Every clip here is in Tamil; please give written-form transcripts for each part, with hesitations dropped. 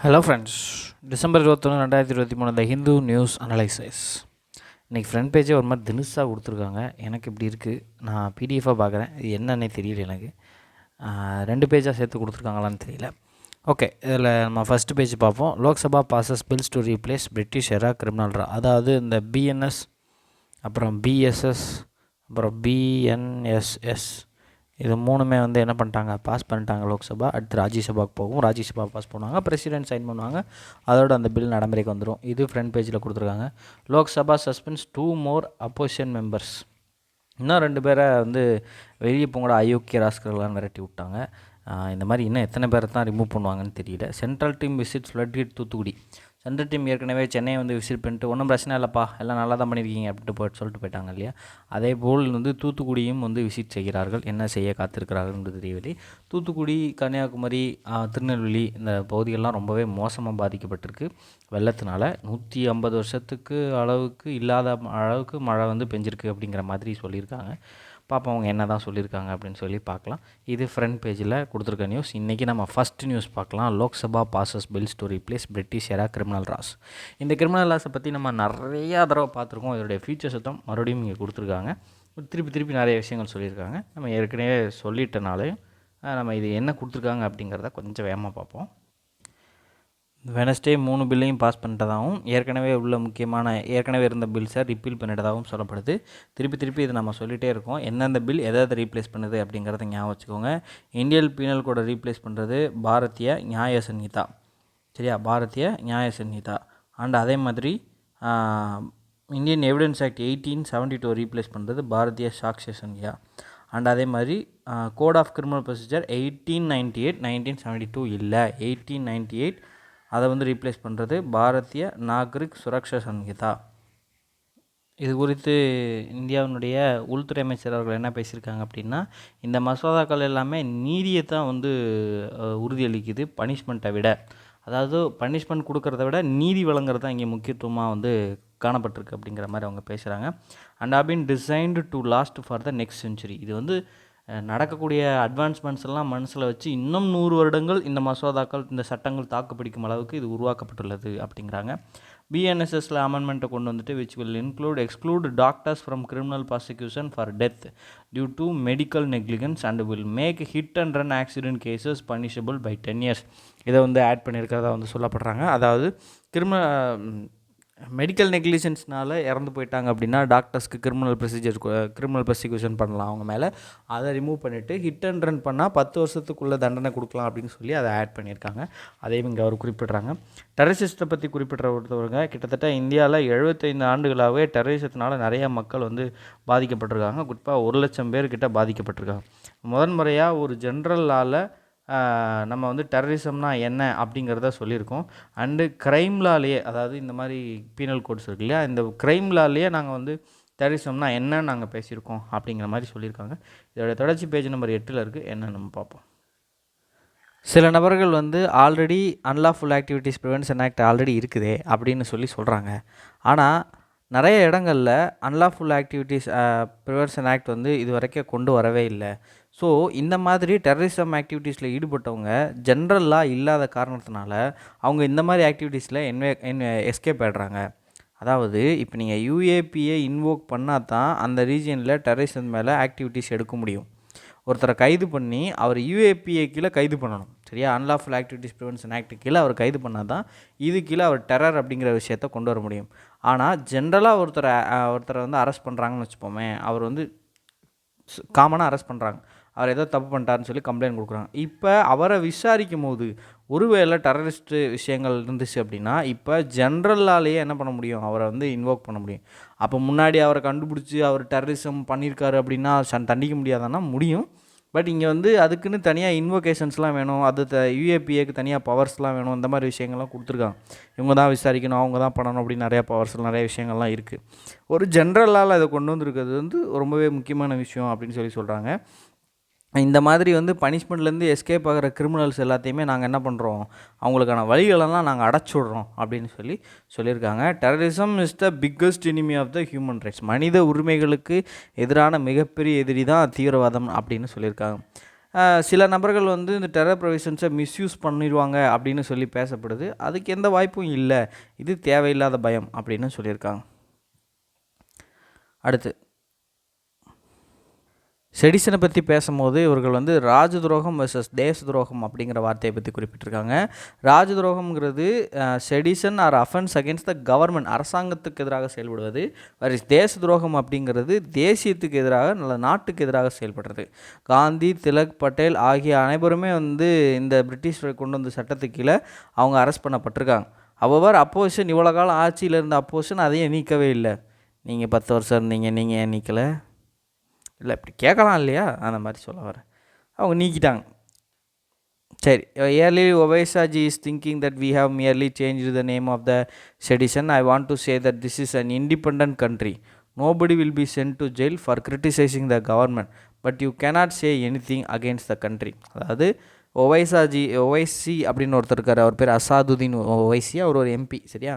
ஹலோ ஃப்ரெண்ட்ஸ், டிசம்பர் 21 2023 த ஹிந்து நியூஸ் அனலைசஸ். இன்றைக்கி ஃப்ரண்ட் பேஜே ஒரு மாதிரி தினுசாக கொடுத்துருக்காங்க. எனக்கு இப்படி இருக்குது, நான் பிடிஎஃபாக பார்க்குறேன், இது என்னன்னே தெரியல எனக்கு. 2 பேஜாக சேர்த்து கொடுத்துருக்காங்களான்னு தெரியல. ஓகே, இதில் நம்ம ஃபஸ்ட்டு பேஜ் பார்ப்போம். Lok Sabha passes bills to replace British era criminal law. அதாவது இந்த பிஎன்எஸ், அப்புறம் பிஎஸ்எஸ், அப்புறம் பிஎன்எஸ்எஸ், இது மூணுமே என்ன பண்ணிட்டாங்க, பாஸ் பண்ணிட்டாங்க லோக்சபா. அடுத்து ராஜ்யசபாவுக்கு போகும், ராஜ்யசபா பாஸ் பண்ணுவாங்க, பிரசிடென்ட் சைன் பண்ணுவாங்க, அதோட அந்த பில் நடைமுறைக்கு வந்துடும். இது ஃப்ரண்ட் பேஜில் கொடுத்துருக்காங்க. Lok Sabha suspense 2 more opposition members. இன்னும் 2 பேரை வெளியே போங்கூட அயோக்கிய ராஸ்கர்களாக மிரட்டி விட்டாங்க. இந்த மாதிரி இன்னும் எத்தனை பேரை தான் ரிமூவ் பண்ணுவாங்கன்னு தெரியல. Central team visit flood hit Thoothukudi. Central team ஏற்கனவே சென்னையை விசிட் பண்ணிட்டு ஒன்றும் பிரச்சனை இல்லைப்பா, எல்லாம் நல்லா தான் பண்ணியிருக்கீங்க அப்படின்ட்டு சொல்லிட்டு போயிட்டாங்க இல்லையா. அதே போல் தூத்துக்குடியும் விசிட் செய்கிறார்கள். என்ன செய்ய காத்திருக்கிறார்கள் தெரியவில்லை. தூத்துக்குடி, கன்னியாகுமரி, திருநெல்வேலி இந்த பகுதிகளெலாம் ரொம்பவே மோசமாக பாதிக்கப்பட்டிருக்கு வெள்ளத்தினால. 150 வருஷத்துக்கு அளவுக்கு இல்லாத அளவுக்கு மழை பெஞ்சிருக்கு அப்படிங்கிற மாதிரி சொல்லியிருக்காங்க. பார்ப்போம் அவங்க என்ன தான் சொல்லியிருக்காங்க அப்படின்னு சொல்லி பார்க்கலாம். இது ஃப்ரண்ட் பேஜில் கொடுத்துருக்க நியூஸ். இன்றைக்கி நம்ம ஃபஸ்ட் நியூஸ் பார்க்கலாம். Lok Sabha passes bills to replace British era criminal laws. இந்த கிரிமினல் ராஸை பற்றி நம்ம நிறையா தடவை பார்த்துருக்கோம். இதோடைய ஃபியூச்சர்ஸை தான் மறுபடியும் இங்கே கொடுத்துருக்காங்க. திருப்பி நிறைய விஷயங்கள் சொல்லியிருக்காங்க. நம்ம ஏற்கனவே சொல்லிட்டனாலையும் நம்ம இது என்ன கொடுத்துருக்காங்க அப்படிங்கிறத கொஞ்சம் வேகமாக பார்ப்போம். வெனஸ்டே 3 பில்லையும் பாஸ் பண்ணிட்டதாகவும், ஏற்கனவே இருந்த பில்ஸை ரிப்பீல் பண்ணிட்டதாகவும் சொல்லப்படுது. திருப்பி இது நம்ம சொல்லிகிட்டே இருக்கோம். எந்தெந்த பில் எதை ரீப்ளேஸ் பண்ணுது அப்படிங்கிறத ஞாபகம் வச்சுக்கோங்க. இந்தியன் பீனல் கோடை ரீப்ளேஸ் பண்ணுறது பாரதிய நியாய சன்ஹிதா, சரியா, பாரதிய நியாய சன்ஹிதா. அண்ட் அதே மாதிரி இந்தியன் எவிடன்ஸ் ஆக்ட் 1872 ரீப்ளேஸ் பண்ணுறது பாரதிய சாக்ஷ்ய சன்ஹிதா. அண்ட் அதே மாதிரி கோட் ஆஃப் கிரிமினல் ப்ரொசீஜர் 1898, 1972 இல்லை, 1898 அதை ரீப்ளேஸ் பண்ணுறது பாரதிய நாகரிக் சுரக்ஷா சன்ஹிதா. இது குறித்து இந்தியாவினுடைய உள்துறை அமைச்சர் அவர்கள் என்ன பேசியிருக்காங்க அப்படின்னா, இந்த மசோதாக்கள் எல்லாமே நீதியை தான் உறுதியளிக்குது பனிஷ்மெண்ட்டை விட. அதாவது பனிஷ்மெண்ட் கொடுக்கறத விட நீதி வழங்குறது தான் இங்கே முக்கியத்துவமாக காணப்பட்டிருக்கு அப்படிங்கிற மாதிரி அவங்க பேசுகிறாங்க. And have been designed to last for the next century. இது நடக்கக்கூடிய அட்வான்ஸ்மெண்ட்ஸ் எல்லாம் மனசில் வச்சு இன்னும் 100 வருடங்கள் இந்த மசோதாக்கள், இந்த சட்டங்கள் தாக்குப்பிடிக்கும் அளவுக்கு இது உருவாக்கப்பட்டுள்ளது அப்படிங்கிறாங்க. பிஎன்எஸ்எஸில் அமெண்ட்மெண்ட்டை கொண்டு which will exclude doctors from criminal prosecution for death due to medical negligence and will make hit and run accident cases punishable by 10 years. இதை ஆட் பண்ணியிருக்கிறதா சொல்லப்படுறாங்க. அதாவது மெடிக்கல் நெக்லிஜென்ஸ்னால் இறந்து போயிட்டாங்க அப்படின்னா டாக்டர்ஸ்க்கு கிரிமினல் ப்ராசிக்யூஷன் பண்ணலாம் அவங்க மேலே. அதை ரிமூவ் பண்ணிவிட்டு ஹிட் அண்ட் ரன் பண்ணால் 10 வருஷத்துக்குள்ளே தண்டனை கொடுக்கலாம் அப்படின்னு சொல்லி அதை ஆட் பண்ணியிருக்காங்க. அதையும் இங்கே அவர் குறிப்பிட்றாங்க. டெரரிசத்தை பற்றி ஒருத்தவங்க கிட்டத்தட்ட இந்தியாவில் 75 ஆண்டுகளாகவே டெரரிசத்தினால நிறைய மக்கள் பாதிக்கப்பட்டிருக்காங்க. குறிப்பாக 1 லட்சம் பேர்கிட்ட பாதிக்கப்பட்டிருக்காங்க. முதன்முறையாக ஒரு ஜென்ரல் லாவில் நம்ம டெரரிசம்னா என்ன அப்படிங்கிறத சொல்லியிருக்கோம். அண்டு க்ரைம் லாலேயே, அதாவது இந்த மாதிரி பீனல் கோட்ஸ் இருக்கு இல்லையா, இந்த க்ரைம் லாலேயே நாங்கள் டெரரிசம்னா என்னன்னு நாங்கள் பேசியிருக்கோம் அப்படிங்கிற மாதிரி சொல்லியிருக்காங்க. இதோட தொடர்ச்சி பேஜ் நம்பர் 8 இருக்குது. என்ன நம்ம பார்ப்போம். சில நபர்கள் already unlawful activities prevention act already இருக்குதே அப்படின்னு சொல்கிறாங்க. ஆனால் நிறைய இடங்களில் அன்லாஃபுல் ஆக்டிவிட்டீஸ் ப்ரிவென்ஷன் ஆக்ட் இது வரைக்கும் கொண்டு வரவே இல்லை. ஸோ இந்த மாதிரி டெரரிசம் ஆக்டிவிட்டீஸில் ஈடுபட்டவங்க ஜென்ரலாக இல்லாத காரணத்தினால அவங்க இந்த மாதிரி ஆக்டிவிட்டீஸில் எஸ்கேப் ஆகிடுறாங்க. அதாவது இப்போ நீங்கள் யூஏபியை இன்வோக் பண்ணால் தான் அந்த ரீஜியனில் டெரரிசம் மேலே ஆக்டிவிட்டீஸ் எடுக்க முடியும். ஒருத்தரை கைது பண்ணி அவர் யூஏபிஏ கீழே கைது பண்ணணும், சரியா. அன்லாஃபுல் ஆக்டிவிட்டீஸ் ப்ரிவென்ஷன் ஆக்ட் கீழே அவர் கைது பண்ணால் தான் இது கீழே அவர் டெரர் அப்படிங்கிற விஷயத்தை கொண்டு வர முடியும். ஆனால் ஜென்ரலாக ஒருத்தரை அரெஸ்ட் பண்ணுறாங்கன்னு வச்சுப்போமே, அவர் காமனாக அரெஸ்ட் பண்ணுறாங்க, அவர் ஏதோ தப்பு பண்ணிட்டாருன்னு சொல்லி கம்ப்ளைண்ட் கொடுக்குறாங்க. இப்போ அவரை விசாரிக்கும் போது ஒருவேளை டெரரிஸ்ட்டு விஷயங்கள் இருந்துச்சு அப்படின்னா இப்போ ஜென்ரல்லாலேயே என்ன பண்ண முடியும், அவரை இன்வோக் பண்ண முடியும். அப்போ முன்னாடி அவரை கண்டுபிடிச்சி அவர் டெரரிசம் பண்ணியிருக்காரு அப்படின்னா தண்டிக்க முடியாதானா முடியும். பட் இங்கே அதுக்குன்னு தனியாக இன்வோகேஷன்ஸ்லாம் வேணும், அது யூஏபிஏக்கு தனியாக பவர்ஸ்லாம் வேணும், இந்த மாதிரி விஷயங்கள்லாம் கொடுத்துருக்காங்க. இவங்க தான் விசாரிக்கணும், அவங்க தான் பண்ணணும் அப்படின்னு நிறையா பவர்ஸ், நிறைய விஷயங்கள்லாம் இருக்குது. ஒரு ஜென்ரலால் அதை கொண்டு வந்திருக்கிறது ரொம்பவே முக்கியமான விஷயம் அப்படின்னு சொல்கிறாங்க. இந்த மாதிரி பனிஷ்மெண்ட்லேருந்து எஸ்கேப் ஆகிற கிரிமினல்ஸ் எல்லாத்தையுமே நாங்கள் என்ன பண்ணுறோம், அவங்களுக்கான வழிகளெல்லாம் நாங்கள் அடைச்சிடுறோம் அப்படின்னு சொல்லியிருக்காங்க. Terrorism is the biggest enemy of the human rights. மனித உரிமைகளுக்கு எதிரான மிகப்பெரிய எதிரி தான் தீவிரவாதம் அப்படின்னு சொல்லியிருக்காங்க. சில நபர்கள் வந்து இந்த டெரர் ப்ரொவிஷன்ஸை மிஸ்யூஸ் பண்ணிடுவாங்க அப்படின்னு சொல்லி பேசப்படுது. அதுக்கு எந்த வாய்ப்பும் இல்லை, இது தேவையில்லாத பயம் அப்படின்னு சொல்லியிருக்காங்க. அடுத்து செடிஷனை பற்றி பேசும்போது இவர்கள் வந்து ராஜ துரோகம் வர்சஸ் தேச துரோகம் அப்படிங்கிற வார்த்தையை பற்றி குறிப்பிட்டிருக்காங்க. ராஜ துரோகம்ங்கிறது sedition or offence against the government, அரசாங்கத்துக்கு எதிராக செயல்படுவது. வேறு தேச துரோகம் அப்படிங்கிறது தேசியத்துக்கு எதிராக, நல்ல நாட்டுக்கு எதிராக செயல்படுறது. காந்தி, திலக், பட்டேல் ஆகிய அனைவருமே வந்து இந்த பிரிட்டிஷ் கொண்டு வந்த சட்டத்துக்கு கீழே அவங்க அரெஸ்ட் பண்ணப்பட்டிருக்காங்க. அவர் அப்போசிஷன், இவ்வளோ காலம் ஆட்சியில் இருந்த அப்போசிஷன் அதையும் நீக்கவே இல்லை. நீங்கள் 10 வருஷம் இருந்தீங்க, நீங்கள் ஏன் நீக்கலை? இல்லை இப்படி கேட்கலாம் இல்லையா, அந்த மாதிரி சொல்ல வரேன். அவங்க நீக்கிட்டாங்க. சரி, early Owaisi ji is thinking that we have merely change the name of the sedition. I want to say that this is an independent country. Nobody will be sent to jail for criticising the government, but you cannot say anything against the country. அதாவது ஒவைசி அப்படின்னு ஒருத்தர் இருக்கார், அவர் பேர் அசாதுதீன் ஒவைசி, அவர் ஒரு எம்பி. சரியா,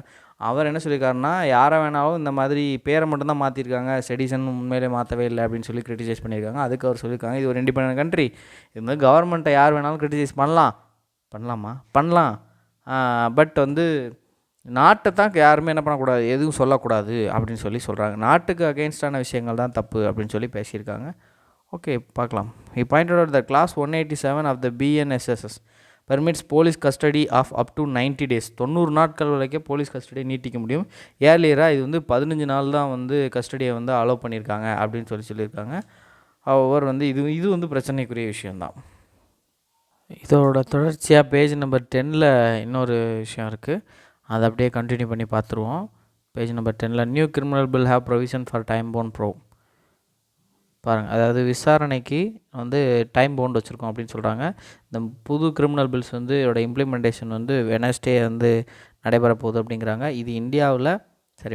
அவர் என்ன சொல்லியிருக்காருன்னா, யாரை வேணாலும் இந்த மாதிரி பேரை மட்டும்தான் மாற்றிருக்காங்க, செடிஷன் உண்மையிலே மாற்றவே இல்லை அப்படின்னு சொல்லி கிரிட்டிசைஸ் பண்ணியிருக்காங்க. அதுக்கு அவர் சொல்லியிருக்காங்க, இது ஒரு இண்டிபெண்டன்ட் கண்ட்ரி, இது மாதிரி கவர்மெண்ட்டை யார் வேணாலும் கிரிட்டிசைஸ் பண்ணலாம், பட் வந்து நாட்டை தான் யாருமே என்ன பண்ணக்கூடாது, எதுவும் சொல்லக்கூடாது அப்படின்னு சொல்லி சொல்கிறாங்க. நாட்டுக்கு அகெயின்ஸ்டான விஷயங்கள் தான் தப்பு அப்படின்னு சொல்லி பேசியிருக்காங்க. ஓகே, பார்க்கலாம். He pointed out that class 187 of the BNSSS permits police custody of up to 90 days. 90 நாட்கள் வரைக்கும் போலீஸ் கஸ்டடியை நீட்டிக்க முடியும். ஏர்லியராக இது வந்து 15 நாள் தான் வந்து கஸ்டடியை வந்து அலோவ் பண்ணியிருக்காங்க அப்படின்னு சொல்லியிருக்காங்க. அவர் வந்து இது வந்து பிரச்சனைக்குரிய விஷயந்தான். இதோட தொடர்ச்சியாக பேஜ் நம்பர் 10ல் இன்னொரு விஷயம் இருக்குது, அதை அப்படியே கண்டினியூ பண்ணி பார்த்துருவோம். பேஜ் நம்பர் 10ல் new criminal bill have provision for time bound probe. பாருங்கள், அதாவது விசாரணைக்கு வந்து டைம் பவுண்ட் வச்சுருக்கோம் அப்படின்னு சொல்கிறாங்க. இந்த புது கிரிமினல் பில்ஸ் வந்து இதோட இம்ப்ளிமெண்டேஷன் வந்து வெனஸ்டே வந்து நடைபெற போகுது அப்படிங்கிறாங்க. இது இந்தியாவில்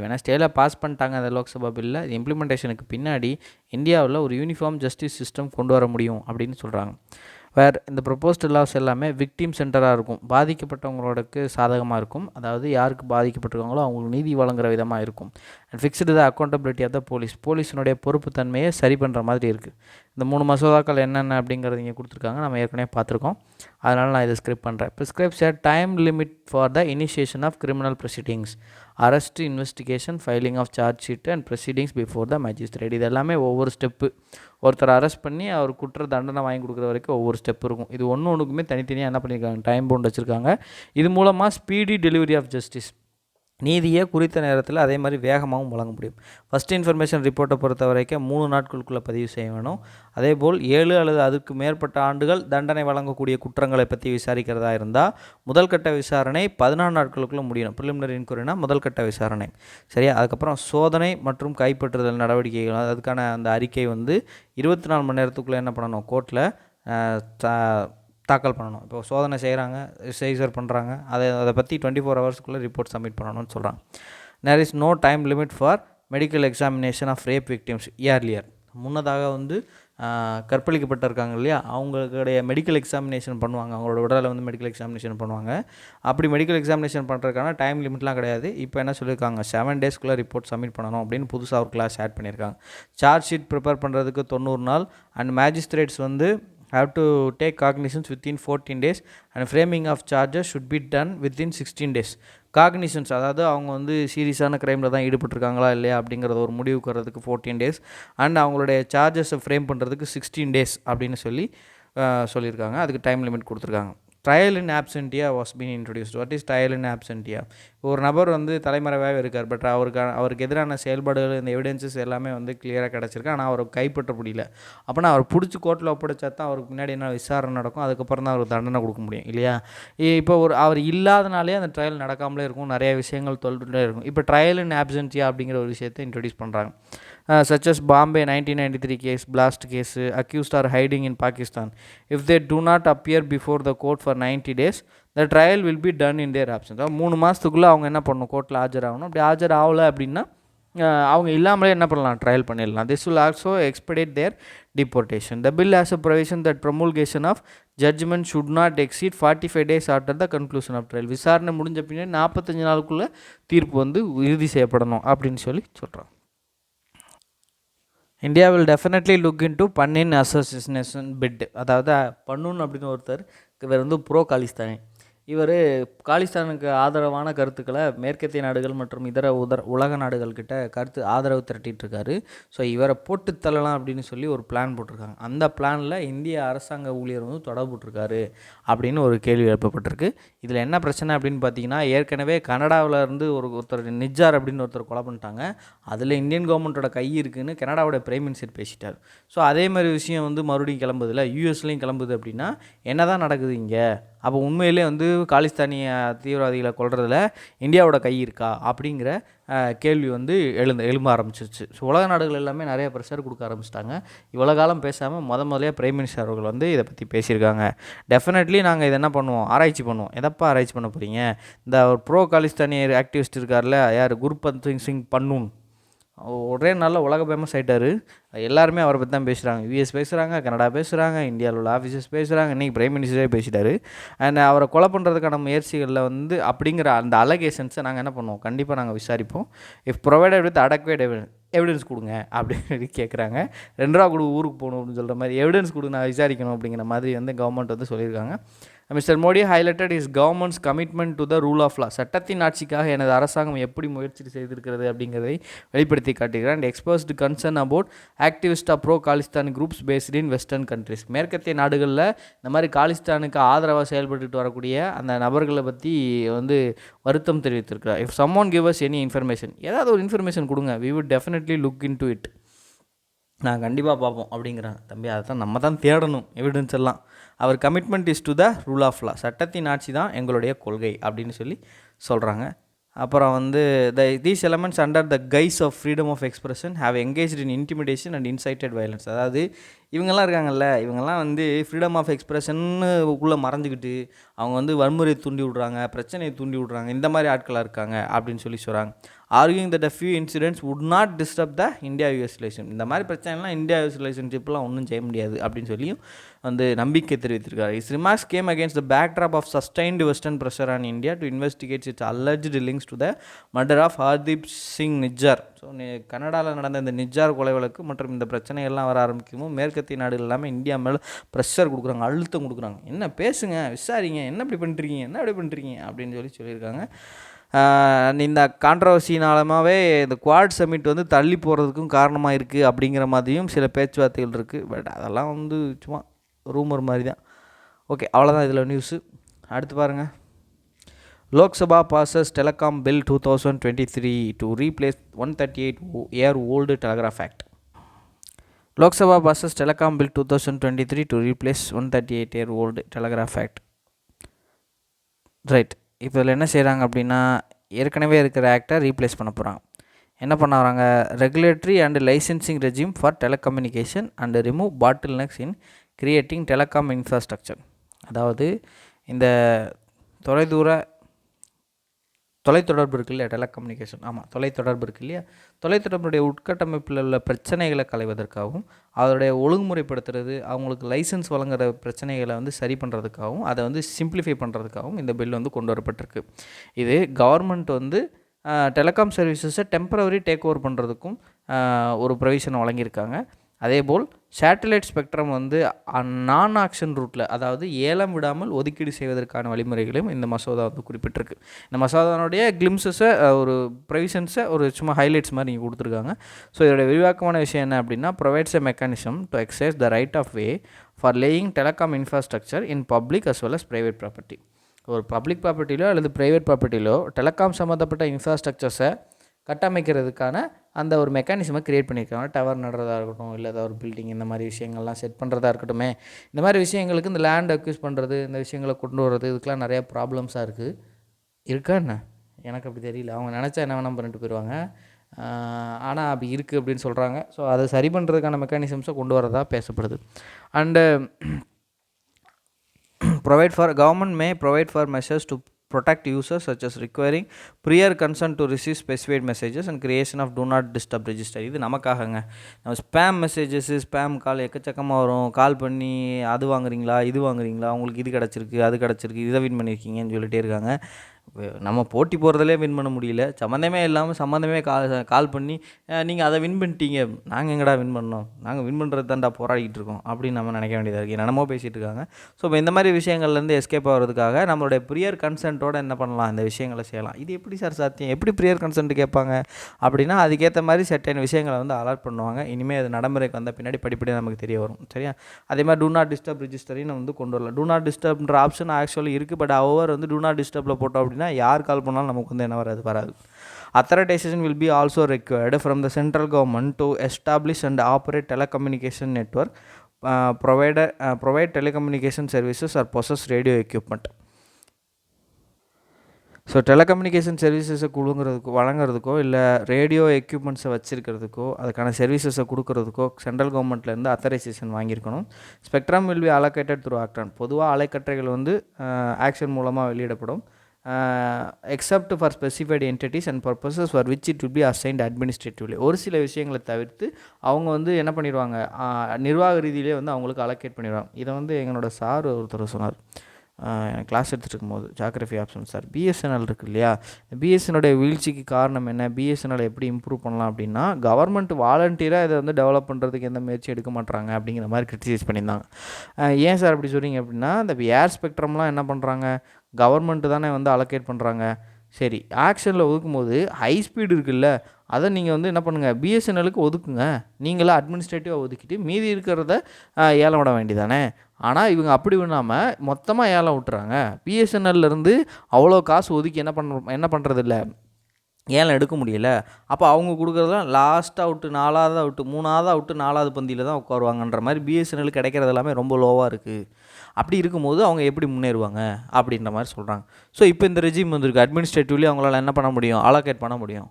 வெனஸ்டேயில் பாஸ் பண்ணிட்டாங்க அந்த லோக்சபா பில்லில். இது இம்ப்ளிமெண்டேஷனுக்கு பின்னாடி இந்தியாவில் ஒரு யூனிஃபார்ம் ஜஸ்டிஸ் சிஸ்டம் கொண்டு வர முடியும் அப்படின்னு சொல்கிறாங்க. வேறு இந்த ப்ரொப்போஸ்டு லாஸ் எல்லாமே விக்டிம் சென்டராக இருக்கும், பாதிக்கப்பட்டவங்களோடக்கு சாதகமாக இருக்கும். அதாவது யாருக்கு பாதிக்கப்பட்டிருக்காங்களோ அவங்களுக்கு நீதி வழங்குகிற விதமாக இருக்கும். And fixed the accountability of the போலீஸினுடைய பொறுப்பு தன்மையை சரி பண்ணுற மாதிரி இருக்குது. இந்த 3 மசோதாக்கள் என்னென்ன அப்படிங்கிறது இங்கே கொடுத்துருக்காங்க, நம்ம ஏற்கனவே பார்த்துருக்கோம். அதனால் நான் இதை ஸ்கிரிப்ட் பண்ணுறேன். Prescribes a time limit for the initiation of criminal proceedings, arrest, investigation, filing of charge sheet and proceedings before the magistrate. இது எல்லாமே ஒவ்வொரு ஸ்டெப்பு, ஒருத்தர் அரெஸ்ட் பண்ணி அவர் குற்ற தண்டனை வாங்கி கொடுக்குற வரைக்கும் ஒவ்வொரு ஸ்டெப் இருக்கும். இது ஒன்றுக்குமே தனித்தனியாக என்ன பண்ணியிருக்காங்க, டைம் பவுண்ட் வச்சுருக்காங்க. இது மூலமாக ஸ்பீடி டெலிவரி ஆஃப் ஜஸ்டிஸ், நீதியை குறித்த நேரத்தில் அதே மாதிரி வேகமாகவும் வழங்க முடியும். ஃபஸ்ட் இன்ஃபர்மேஷன் ரிப்போர்ட்டை பொறுத்த வரைக்கும் 3 நாட்களுக்குள்ளே பதிவு செய்ய வேணும். அதேபோல் 7 அல்லது அதுக்கு மேற்பட்ட ஆண்டுகள் தண்டனை வழங்கக்கூடிய குற்றங்களை பற்றி விசாரிக்கிறதா இருந்தால் முதல் கட்ட விசாரணை 14 நாட்களுக்குள்ளே முடியணும். ப்ரிலிமினரி இன்குவரினா முதல் கட்ட விசாரணை. சரியா, அதுக்கப்புறம் சோதனை மற்றும் கைப்பற்றுதல் நடவடிக்கைகள், அதுக்கான அந்த அறிக்கை வந்து 24 மணி நேரத்துக்குள்ளே என்ன பண்ணணும், கோர்ட்டில் தாக்கல் பண்ணணும். இப்போ சோதனை செய்கிறாங்க, சீசர் பண்ணுறாங்க, அதை பற்றி 24 ஹவர்ஸ்க்குள்ளே ரிப்போர்ட் சப்மிட் பண்ணணும்னு சொல்கிறாங்க. There is no time limit for medical examination of rape victims earlier. முன்னதாக வந்து கற்பழிக்கப்பட்டிருக்காங்க இல்லையா, அவங்களுடைய மெடிக்கல் எக்ஸாமினேஷன் பண்ணுவாங்க, அவங்களோட உடலை வந்து மெடிக்கல் எக்ஸாமினேஷன் பண்ணுவாங்க. அப்படி மெடிக்கல் எக்ஸாமினேஷன் பண்ணுறதுக்கான டைம் லிமிட்லாம் கிடையாது. இப்போ என்ன சொல்லியிருக்காங்க, 7 டேஸ்க்குள்ளே ரிப்போர்ட் சப்மிட் பண்ணணும் அப்படின்னு புதுசாக ஒரு கிளாஸ் ஆட் பண்ணியிருக்காங்க. சார்ஜ் ஷீட் ப்ரிப்பேர் பண்ணுறதுக்கு 90 நாள் அண்ட் மேஜிஸ்ட்ரேட்ஸ் வந்து have to take cognizance within 14 days and framing of charges should be done within 16 days. Cognitions, அதாவது அவங்க வந்து சீரியஸான க்ரைமில் தான் ஈடுபட்டிருக்காங்களா இல்லையா அப்படிங்கிறத ஒரு முடிவுக்கு வர்றதுக்கு 14 days அண்ட் அவங்களுடைய சார்ஜஸை ஃப்ரேம் பண்ணுறதுக்கு 16 days அப்படின்னு சொல்லியிருக்காங்க. அதுக்கு டைம் லிமிட் கொடுத்துருக்காங்க. Trial in absentia was been introduced. What is trial in absentia? ஒரு நபர் வந்து தலைமறைவாகவே இருக்கார், பட் அவருக்கு எதிரான செயல்பாடுகள், இந்த எவிடன்சஸ் எல்லாமே வந்து கிளியராக கிடச்சிருக்கு, ஆனால் அவருக்கு கைப்பற்ற முடியல. அப்போனா அவர் பிடிச்சி கோர்ட்டில் ஒப்படைச்சா தான் அவருக்கு முன்னாடி என்ன விசாரணை நடக்கும், அதுக்கப்புறம் தான் அவருக்கு தண்டனை கொடுக்க முடியும் இல்லையா. இப்போ அவர் இல்லாதனாலே அந்த ட்ரையல் நடக்காமலே இருக்கும், நிறைய விஷயங்கள் தொல்லிட்டே இருக்கும். இப்போ ட்ரையல் இன் ஆப்சென்டியா அப்படிங்கிற ஒரு விஷயத்தை இன்ட்ரடியூஸ் பண்ணுறாங்க. such as Bombay 1993 case, blast case, accused are hiding in Pakistan. If they do not appear before the court for 90 days, the trial will be done in their absence. 3 மாதத்துக்குள்ளே அவங்க என்ன பண்ணணும், கோர்ட்டில் ஆஜராகணும். அப்படி ஆஜர் ஆகலை அப்படின்னா அவங்க இல்லாமலே என்ன பண்ணலாம், ட்ரையல் பண்ணிடலாம். This will also expedite their deportation. The bill has a provision that promulgation of judgment should not exceed 45 days after the conclusion of trial. விசாரணை முடிஞ்ச பின்னாடி 45 நாளுக்குள்ளே தீர்ப்பு வந்து இறுதி செய்யப்படணும் அப்படின்னு சொல்கிறாங்க. India will definitely look into Pannun assassination bid. அதாவது பன்னூன் அப்படின்னு ஒருத்தர், இவர் வந்து ப்ரோ காலிஸ்தானி. இவர் காலிஸ்தானுக்கு ஆதரவான கருத்துக்களை மேற்கத்திய நாடுகள் மற்றும் இதர உலக நாடுகள்கிட்ட ஆதரவு திரட்டிகிட்ருக்காரு. ஸோ இவரை போட்டு தள்ளலாம் அப்படின்னு சொல்லி ஒரு பிளான் போட்டிருக்காங்க. அந்த பிளானில் இந்திய அரசாங்க ஊழியர் வந்து தொடர்புட்ருக்காரு அப்படின்னு ஒரு கேள்வி எழுப்பப்பட்டிருக்கு. இதில் என்ன பிரச்சனை அப்படின்னு பார்த்தீங்கன்னா, ஏற்கனவே கனடாவில் இருந்து ஒருத்தர் நிஜார் அப்படின்னு ஒருத்தர் கொலை பண்ணிட்டாங்க. அதில் இந்தியன் கவர்மெண்ட்டோட கை இருக்குதுன்னு கனடாவோட பிரைம் மினிஸ்டர் பேசிட்டார். ஸோ அதே மாதிரி விஷயம் வந்து மறுபடியும் கிளம்புதில்ல, யூஎஸ்லேயும் கிளம்புது. அப்படின்னா என்ன தான் நடக்குது இங்கே? அப்போ உண்மையிலே வந்து காலிஸ்தானிய தீவிரவாதிகளை கொல்றதில் இந்தியாவோட கை இருக்கா அப்படிங்கிற கேள்வி வந்து எழும்ப ஆரம்பிச்சிருச்சு. ஸோ உலக நாடுகள் எல்லாமே நிறைய ப்ரெஷர் கொடுக்க ஆரம்பிச்சிட்டாங்க. இவ்வளோ காலம் பேசாமல் முதலே பிரைம் மினிஸ்டர் அவர்கள் வந்து இதை பற்றி பேசியிருக்காங்க. டெஃபினெட்லி நாங்கள் இதை என்ன பண்ணுவோம், ஆராய்ச்சி பண்ணுவோம். எதப்பா ஆராய்ச்சி பண்ண போகிறீங்க? இந்த ஒரு ப்ரோ காலிஸ்தானிய ஆக்டிவிஸ்ட் இருக்கார்ல, யார், குர்பந்த் சிங் பன்னூன், ஒரே நாளில் உலக ஃபேமஸ் ஆகிட்டார். எல்லாருமே அவரை பற்றி தான் பேசுகிறாங்க. யூஎஸ் பேசுகிறாங்க, கனடா பேசுகிறாங்க, இந்தியாவில் உள்ள ஆஃபீஸர்ஸ் பேசுகிறாங்க, இன்றைக்கி பிரைம் மினிஸ்டரே பேசிட்டார். அண்ட் அவரை கொலை பண்ணுறதுக்கான முயற்சிகளில் வந்து அப்படிங்கிற அந்த அலகேஷன்ஸை நாங்கள் என்ன பண்ணுவோம், கண்டிப்பாக நாங்கள் விசாரிப்போம். இஃப் ப்ரொவைடட் வித் அடக்வேட் எவிடன்ஸ் கொடுங்க அப்படின்னு கேட்குறாங்க. 2 ரூபா கொடு ஊருக்கு போகணும் அப்படின்னு சொல்கிற மாதிரி, எவிடன்ஸ் கொடுங்க நான் விசாரிக்கணும் அப்படிங்கிற மாதிரி வந்து கவர்மெண்ட் வந்து சொல்லியிருக்காங்க. Mister Modi highlighted is government's commitment to the rule of law. சட்டத்தின் ஆட்சிக்காக எனது அரசாங்கம் எப்படி முயற்சி செய்திருக்கிறது அப்படிங்கிறதை வெளிப்படுத்தி காட்டுகிறார். And expressed concern about activist of pro Khalistan groups based in western countries. மேற்கத்திய நாடுகளில் இந்த மாதிரி காலிஸ்தானுக்கு ஆதரவாக செயல்பட்டு வரக்கூடிய அந்த நபர்களை பற்றி வந்து வருத்தம் தெரிவித்திருக்கிறார். If someone give us any information, ஏதாவது ஒரு இன்ஃபர்மேஷன் கொடுங்க, we would definitely look into it. நான் கண்டிப்பாக பார்ப்போம் அப்படிங்கிறாங்க. தம்பி, அதை தான் நம்ம தான் தேடணும் எவிடன்ஸ் எல்லாம். அவர் commitment is to the rule of law. சட்டத்தின் ஆட்சி தான் எங்களுடைய கொள்கை அப்படின்னு சொல்லி சொல்கிறாங்க. அப்புறம் வந்து these elements under the guise of freedom of expression have engaged in intimidation and incited violence. அதாவது இவங்கெல்லாம் இருக்காங்கல்ல, இவங்கெல்லாம் வந்து ஃப்ரீடம் ஆஃப் எக்ஸ்பிரஷன்னு உள்ளே மறைஞ்சிக்கிட்டு அவங்க வந்து வன்முறையை தூண்டி விட்றாங்க, பிரச்சனையை தூண்டி விட்றாங்க, இந்த மாதிரி ஆட்களாக இருக்காங்க அப்படின்னு சொல்லி சொல்கிறாங்க. Arguing that a few incidents would not disturb the India-US relationship. இந்த மாதிரி பிரச்சனைலாம் இந்தியா-யூஎஸ் ரிலேஷன்ஷிப்லாம் ஒன்றும் செய்ய முடியாது அப்படின்னு சொல்லியும் வந்து நம்பிக்கை தெரிவித்திருக்காரு. His remarks came against the backdrop of sustained Western pressure on India to investigate its alleged links to the murder of Hardeep Singh Nijjar. So கனடாவில் நடந்த இந்த நிஜார் கொலை வழக்கு மற்றும் இந்த பிரச்சனைகள்லாம் வர ஆரம்பிக்கும் மேற்கத்திய நாடுகள் எல்லாமே இந்தியா மேலே ப்ரெஷர் கொடுக்குறாங்க, அழுத்தம் கொடுக்குறாங்க. என்ன பேசுங்க, விசாரிங்க, என்ன இப்படி பண்ணுறீங்க அப்படின்னு சொல்லியிருக்காங்க. இந்த கான்ட்ரவர்சினாலமாகவே இந்த குவாட் சமிட் வந்து தள்ளி போகிறதுக்கும் காரணமாக இருக்குது அப்படிங்கிற மாதிரியும் சில பேச்சுவார்த்தைகள் இருக்குது. பட் அதெல்லாம் வந்து சும்மா ரூமர் மாதிரி தான். ஓகே, அவ்வளோதான் இதில் நியூஸு. அடுத்து பாருங்கள். Lok Sabha passes Telecom Bill 2023 to replace 138-year-old Telegraph Act. Lok Sabha passes Telecom Bill 2023 to replace 138-year-old Telegraph Act. Right. இப்போ இதில் என்ன செய்கிறாங்க அப்படின்னா, ஏற்கனவே இருக்கிற ஆக்டை ரீப்ளேஸ் பண்ண போகிறாங்க. என்ன பண்ண வராங்க, regulatory and licensing regime for telecommunication and remove bottle next in creating telecom infrastructure. அதாவது இந்த தொலைத்தொடர்பு இருக்கு இல்லையா, டெலிகம்யூனிகேஷன், ஆமாம் தொலைத்தொடர்பு இருக்கு இல்லையா, தொலைத்தொடர்புடைய உட்கட்டமைப்பில் உள்ள பிரச்சனைகளை களைவதற்காகவும் அதோடைய ஒழுங்குமுறைப்படுத்துறது, அவங்களுக்கு லைசன்ஸ் வழங்குற பிரச்சனைகளை வந்து சரி பண்ணுறதுக்காகவும் அதை வந்து சிம்பிளிஃபை பண்ணுறதுக்காகவும் இந்த பில் வந்து கொண்டு வரப்பட்டிருக்கு. இது கவர்மெண்ட் வந்து டெலிகாம் சர்வீசஸை டெம்பரவரி டேக் ஓவர் பண்ணுறதுக்கும் ஒரு ப்ரொவிஷன் வழங்கியிருக்காங்க. அதேபோல் சேட்டலைட் ஸ்பெக்ட்ரம் வந்து நான் ஆக்ஷன் ரூட்டில், அதாவது ஏலம் விடாமல் ஒதுக்கீடு செய்வதற்கான வழிமுறைகளையும் இந்த மசோதா வந்து குறிப்பிட்டிருக்கு. இந்த மசோதானுடைய கிளிம்ஸஸை ஒரு ப்ரொவிஷன்ஸை ஒரு சும்மா ஹைலைட்ஸ் மாதிரி நீங்கள் கொடுத்துருக்காங்க. ஸோ இதோட விரிவாக்கமான விஷயம் என்ன அப்படின்னா, provides a mechanism to exercise the right of way for laying telecom infrastructure in public as well as private property. ஒரு பப்ளிக் ப்ராப்பர்ட்டிலோ அல்லது ப்ரைவேட் ப்ராப்பர்ட்டிலோ டெலிகாம் சம்மந்தப்பட்ட இன்ஃப்ராஸ்ட்ரக்சர்ஸை கட்டமைக்கிறதுக்கான அந்த ஒரு மெக்கானிசமை க்ரியேட் பண்ணியிருக்காங்க. டவர் நடுறதா இருக்கட்டும், இல்லை ஏதாவது ஒரு பில்டிங் இந்த மாதிரி விஷயங்கள்லாம் செட் பண்ணுறதா இருக்கட்டும், இந்த மாதிரி விஷயங்களுக்கு இந்த லேண்ட் அக்யூஸ் பண்ணுறது, இந்த விஷயங்களை கொண்டு வர்றது, இதுக்கெலாம் நிறையா ப்ராப்ளம்ஸாக இருக்கா என்ன, எனக்கு அப்படி தெரியல. அவங்க நினச்சா என்ன வேணால் பண்ணிட்டு போயிடுவாங்க. ஆனால் அப்படி இருக்குது அப்படின்னு சொல்கிறாங்க. ஸோ அதை சரி பண்ணுறதுக்கான மெக்கானிசம்ஸை கொண்டு வரதா பேசப்படுது. And government may provide for measures to protect users such as requiring prior consent to receive specified messages and creation of do not disturb register. இது நமக்காகங்க. நம்ம ஸ்பேம் மெசேஜஸ், ஸ்பேம் கால் எக்கச்சக்கமாக வரும். கால் பண்ணி அது வாங்குறீங்களா, இது வாங்குறீங்களா, உங்களுக்கு இது கிடச்சிருக்கு, அது கிடச்சிருக்கு, இதை வின் பண்ணியிருக்கீங்கன்னு சொல்லிகிட்டே இருக்காங்க. நம்ம போட்டி போகிறதுலே வின் பண்ண முடியல, சம்மந்தமே இல்லாமல் சம்மந்தமே கால் பண்ணி நீங்கள் அதை வின் பண்ணிட்டீங்க, நாங்கள் எங்கடா வின் பண்ணோம், நாங்கள் வின் பண்ணுறது தான்டா போராடிக்கிட்டு இருக்கோம் அப்படின்னு நம்ம நினைக்க வேண்டியதாக இருக்குது. என்னென்னமோ பேசிகிட்டு இருக்காங்க. ஸோ இப்போ இந்த மாதிரி விஷயங்கள்லேருந்து எஸ்கேப் ஆகிறதுக்காக நம்மளுடைய ப்ரியர் கன்சென்ட்டோட என்ன பண்ணலாம், இந்த விஷயங்களை செய்யலாம். இது எப்படி சார் சாத்தியம், எப்படி ப்ரியர் கன்சென்ட் கேட்பாங்க அப்படின்னா, அதுக்கேற்ற மாதிரி செட்டான விஷயங்களை வந்து அலர்ட் பண்ணுவாங்க. இனிமேல் அது நடைமுறைக்கு வந்த பின்னாடி படிப்படியாக நமக்கு தெரிய வரும். சரியா? அதே மாதிரி டூ நாட் டிஸ்டர்ப் ரிஜிஸ்டரையும் வந்து கொண்டு வரலாம். டூ நாட் டிஸ்டர்ப்ன்ற ஆப்ஷன் ஆக்சுவலி இருக்குது. பட் அவர் வந்து டூ நாட் டிஸ்டர்பில் போட்டோம் அப்படின்னா யார் கால் பண்ணாலும் நமக்கு வந்து என்ன வராது. Authorization will be also required from the central government to establish and operate telecommunication network, provide telecommunication services or possess radio equipment. So telecommunication சர்வீசஸை வழங்குறதுக்கோ இல்லை ரேடியோ எக்யூப்மெண்ட்ஸை வச்சுருக்கிறதுக்கோ அதுக்கான சர்வீசஸை கொடுக்குறதுக்கோ சென்ட்ரல் கவர்மெண்ட்லேருந்து அத்தரைசேஷன் வாங்கியிருக்கணும். Spectrum will be allocated through auction. பொதுவாக அலைக்கற்றைகள் வந்து ஆக்ஷன் மூலமாக வெளியிடப்படும். Except for specified entities and purposes for which it will be assigned administratively. ஒரு சில விஷயங்களை தவிர்த்து அவங்க வந்து என்ன பண்ணிடுவாங்க, நிர்வாக ரீதியிலே வந்து அவங்களுக்கு அலோகேட் பண்ணிடுவாங்க. இதை வந்து எங்களோட சார் ஒருத்தர் சொன்னார் கிளாஸ் எடுத்துகிட்டு இருக்கும்போது, ஜாகிரஃபி ஆப்ஷன் சார். பிஎஸ்என்எல் இருக்குது இல்லையா, பிஎஸ்என்எலுடைய வீழ்ச்சிக்கு காரணம் என்ன, பிஎஸ்என்எல் எப்படி இம்ப்ரூவ் பண்ணலாம் அப்படின்னா, கவர்மெண்ட் வாலண்டியராக இதை வந்து டெவலப் பண்ணுறதுக்கு எந்த முயற்சி எடுக்க மாட்டாங்க அப்படிங்கிற மாதிரி கிரிட்டிசைஸ் பண்ணியிருந்தாங்க. ஏன் சார் அப்படி சொல்கிறீங்க அப்படின்னா, இந்த ஏர் ஸ்பெக்ட்ரம்லாம் என்ன பண்ணுறாங்க, கவர்மெண்ட்டு தானே வந்து அலோகேட் பண்ணுறாங்க. சரி, ஆக்ஷனில் ஒதுக்கும்போது ஹை ஸ்பீடு இருக்குல்ல, அதை நீங்கள் வந்து என்ன பண்ணுங்கள், பிஎஸ்என்எலுக்கு ஒதுக்குங்க. நீங்களாம் அட்மினிஸ்ட்ரேட்டிவாக ஒதுக்கிட்டு மீதி இருக்கிறத ஏலம் விட வேண்டியதானே. ஆனால் இவங்க அப்படி விடாமல் மொத்தமாக ஏலம் விட்டுறாங்க. பிஎஸ்என்எல்லேருந்து அவ்வளோ காசு ஒதுக்கி என்ன பண்ணுறதில்ல, ஏலம் எடுக்க முடியல. அப்போ அவங்க கொடுக்குறதுலாம் லாஸ்ட் அவுட்டு, 4வது அவுட்டு, 3வது அவுட்டு, 4வது பந்தியில் தான் உட்காருவாங்கன்ற மாதிரி பிஎஸ்என்எல் கிடைக்கிறது எல்லாமே ரொம்ப லோவாக இருக்குது. அப்படி இருக்கும்போது அவங்க எப்படி முன்னேறுவாங்க அப்படின்ற மாதிரி சொல்கிறாங்க. ஸோ இப்போ இந்த ரெஜிம் வந்துருக்கு, அட்மினிஸ்ட்ரேட்டிவ்லி அவங்களால என்ன பண்ண முடியும், அலோகேட் பண்ண முடியும்.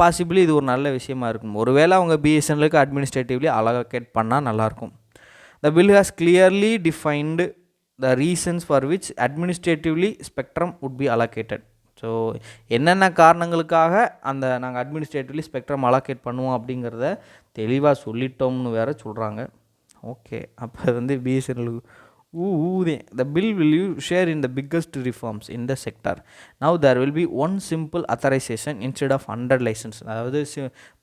பாசிபிளி இது ஒரு நல்ல விஷயமா இருக்கும். ஒருவேளை அவங்க பிஎஸ்என்எலுக்கு அட்மினிஸ்ட்ரேட்டிவ்லி அலோகேட் பண்ணால் நல்லாயிருக்கும். The bill has clearly defined the reasons for which administratively spectrum would be allocated. So என்னென்ன காரணங்களுக்காக நாங்கள் அட்மினிஸ்ட்ரேட்டிவ்லி ஸ்பெக்ட்ரம் அலோகேட் பண்ணுவோம் அப்படிங்கிறத தெளிவாக சொல்லிட்டோம்னு வேறு சொல்கிறாங்க. ஓகே, அப்போ வந்து BSNL the bill will share in the biggest reforms in the sector. Now there will be one simple authorization instead of 100 license. அதாவது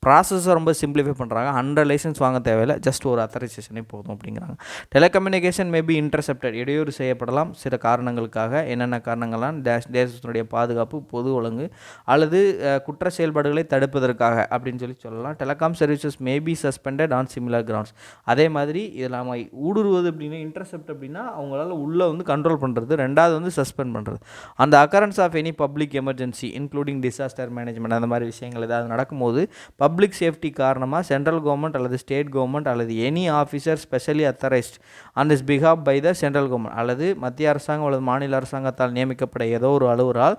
ப்ராசஸை ரொம்ப சிம்பிளிஃபை பண்ணுறாங்க. 100 லைசன்ஸ் வாங்க தேவையில்லை, ஜஸ்ட் ஒரு அத்தரைசேஷனே போதும் அப்படிங்கிறாங்க. டெலிகம்யூனிகேஷன் மேபி இன்டர்செப்டட், இடையூறு செய்யப்படலாம் சில காரணங்களுக்காக. என்னென்ன காரணங்கள்லாம், தேசத்தினுடைய பாதுகாப்பு, பொது ஒழுங்கு அல்லது குற்ற செயல்பாடுகளை தடுப்பதற்காக அப்படின்னு சொல்லலாம். Telecom services maybe suspended on similar grounds. அதே மாதிரி இதில் நம்ம ஊடுருவது அப்படின்னா, இன்டர்செப்ட் அப்படின்னா அவங்களால உள்ளே வந்து கண்ட்ரோல் பண்ணுறது, ரெண்டாவது வந்து சஸ்பெண்ட் பண்ணுறது. அந்த occurrence of any public emergency including disaster management அந்த மாதிரி விஷயங்கள் ஏதாவது நடக்கும்போது பப்ளிக் சேஃப்டி காரணமாக சென்ட்ரல் கவர்மெண்ட் அல்லது ஸ்டேட் கவர்மெண்ட் அல்லது any officer specially authorised on this behalf by the central government அல்லது மத்திய அரசாங்கம் அல்லது மாநில அரசாங்கத்தால் நியமிக்கப்பட்ட ஏதோ ஒரு அலுவலரால்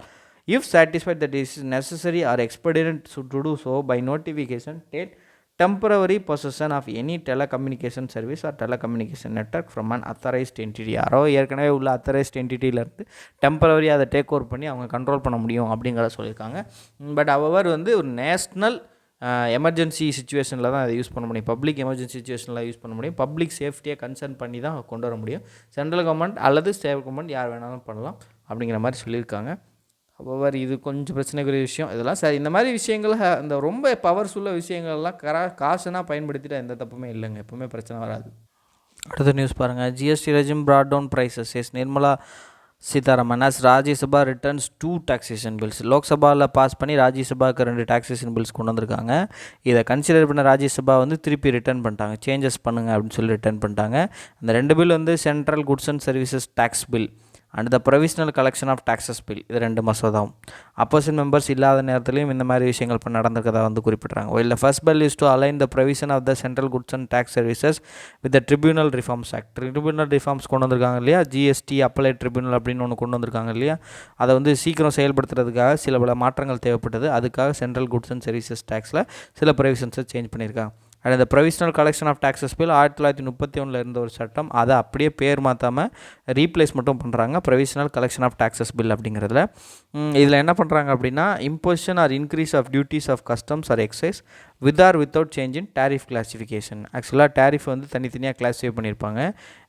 if satisfied that it is necessary or expedient to do so by notification, take temporary possession of any telecommunication service or telecommunication network from an authorized entity. யாரோ ஏற்கனவே உள்ள அத்தரைஸ்ட் என்டிட்டியிலேருந்து டெம்பரவரி அதை டேக் ஓவர் பண்ணி அவங்க கண்ட்ரோல் பண்ண முடியும் அப்படிங்கிறத சொல்லியிருக்காங்க. பட் அவர் வந்து ஒரு நேஷ்னல் எமர்ஜென்சி சுச்சுவேஷனில் தான் அதை யூஸ் பண்ண முடியும், பப்ளிக் எமர்ஜென்சி சுச்சுவேஷனில் யூஸ் பண்ண முடியும், பப்ளிக் சேஃப்டியை கன்சர்ன் பண்ணி தான் கொண்டு வர முடியும். சென்ட்ரல் கவர்மெண்ட் அல்லது ஸ்டேட் கவர்மெண்ட் யார் வேணாலும் பண்ணலாம் அப்படிங்கிற மாதிரி சொல்லியிருக்காங்க. அப்போ இது கொஞ்சம் பிரச்சனைக்குரிய விஷயம். இதெல்லாம் சரி, இந்த மாதிரி விஷயங்கள் இந்த ரொம்ப பவர்ஃபுல்லாக விஷயங்கள்லாம் காசுனா பயன்படுத்திட்டு எந்த தப்புமே இல்லைங்க, எப்பவுமே பிரச்சனை வராது. அடுத்த நியூஸ் பாருங்கள். GST regime brought down prices S Nirmala Sitharaman as Rajya Sabha returns 2 taxation bills. லோக்சபாவில் பாஸ் பண்ணி ராஜ்யசபாவுக்கு 2 taxation பில்ஸ் கொண்டு வந்திருக்காங்க. இதை கன்சிடர் பண்ண ராஜ்யசபா வந்து திருப்பி ரிட்டர்ன் பண்ணிட்டாங்க, சேஞ்சஸ் பண்ணுங்கள் அப்படின்னு சொல்லி ரிட்டர்ன் பண்ணிட்டாங்க. அந்த 2 பில் வந்து central goods and services tax bill and the provisional collection of taxes bill. இது 2 மசோதாவும் அப்போசிட் மெம்பர்ஸ் இல்லாத நேரத்துலையும் இந்த மாதிரி விஷயங்கள் இப்போ நடந்திருக்கதா வந்து குறிப்பிட்றாங்க. இல்லை first bill is to align the provision of the central goods and tax services with the tribunal reforms act. Tribunal reforms கொண்டு வந்திருக்காங்க இல்லையா, ஜிஎஸ்டி அப்ளைட் ட்ரிபியூனல் அப்படின்னு ஒன்று கொண்டு வந்திருக்காங்க இல்லையா, அதை வந்து சீக்கிரம் செயல்படுத்துறதுக்காக சில பல மாற்றங்கள் தேவைப்பட்டது. அதுக்காக சென்ட்ரல் குட்ஸ் அண்ட் சர்வீசஸ் டேக்ஸில் சில ப்ரொவிஷன்ஸை சேஞ்ச் பண்ணியிருக்காங்க. அண்ட் இந்த provisional collection of taxes bill 1931 இருந்த ஒரு சட்டம், அதை அப்படியே பேர் மாற்றாமல் ரீப்ளேஸ் மட்டும் பண்ணுறாங்க, provisional collection of taxes bill அப்படிங்கிறதுல. இதில் என்ன பண்ணுறாங்க அப்படின்னா, imposition or increase of duties of customs or excise with or without change in tariff classification. ஆக்சுவலாக டேரிஃப் வந்து தனித்தனியாக கிளாஸிஃபை பண்ணியிருப்பாங்க.